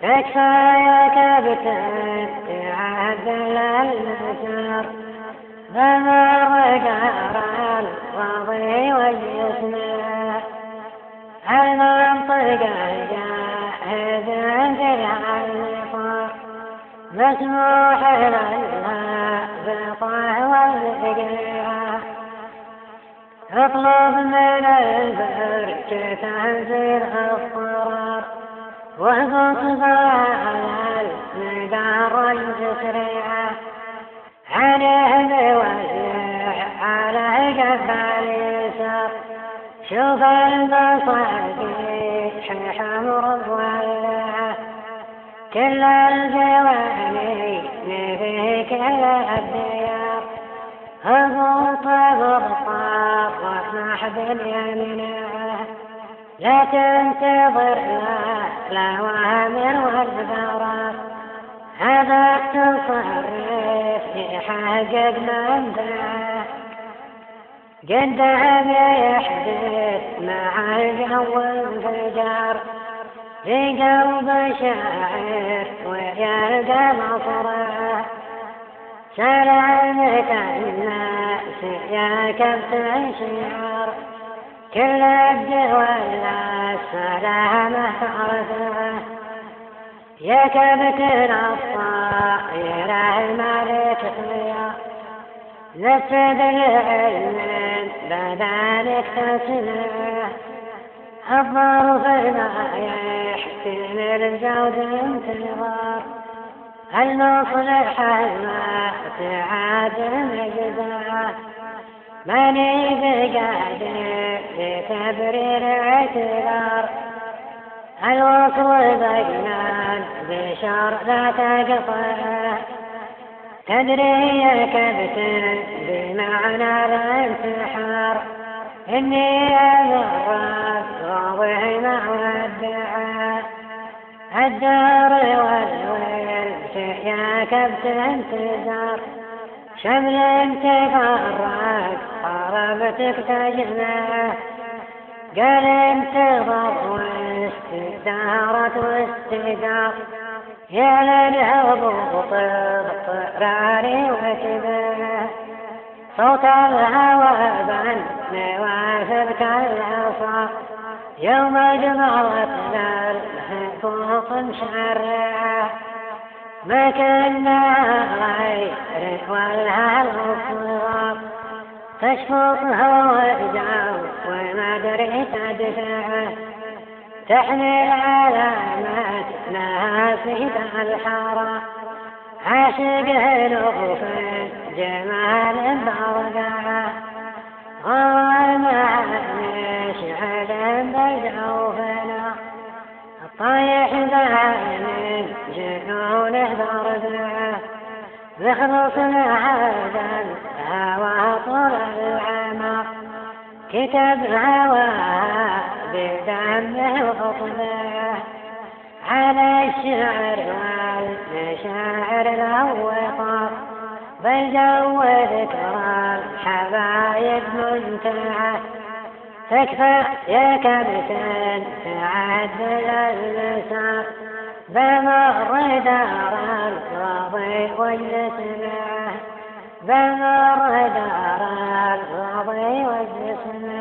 تكفى يا كابتن تعدل المسار بمر قرار الوضي والجسم المنطقة جاهز درع النصار مسموح لها بالطه والذكرى اطلب من البركة تنزيل الضرر واهبط على المدار الجسرية عليه بوزع على قبل اليسار شوف المصابيح حمر ولعه كل الجواني فيه كل الديار هبوط بالطاق واطمح باليمنى لا تنتظر الأوامر والبرار هذا التصرف يحقق منفعه قدام يحدث مع الجو انفجار في قلب شاعر ويلقى مصرعه سلامة الناس يا كابتن شعار كل الدول السلامة عرفه يا كابتن الطائرة الملك خيار نفذ العلم بذلك تسمعه الظرف ما يحتمل الجود انتظار المصلحة ما تعاد مجزاه ماني بقادر لتبرير اعتذار الوصل بينان بشر لا تقطعه تدري يا كابتن بمعنى الانتحار إني أمرت واضح مع الدعاء الدار والولد يا كابتن تزار شمل تفرق قربتك تجمعه قال انتظر واستدارت واستدار يا للهبوط اضطراري وكبه صوت الهوى بن نوافذ كالعصا يوم جمعتنا الهبوط مشرعه ما كنا غير والها الصغار تشفطها وجعوا وما دري تدفعه تحمل علامات ناسيت الحارة عاشق نوف جمال برقعه غرام مشعل بجوفنا طايح ذهن جنونه برقعه بخلصنا هذا الهوى طول العمر كتب هواها بدمه وقطبه على الشعر والمشاعر الأوطار بالجو ذكرى الحبايب منتعه تكفى يا كابتن تعدل المسار بمر دار الرضي والجسمه بمر دار الرضي والجسمه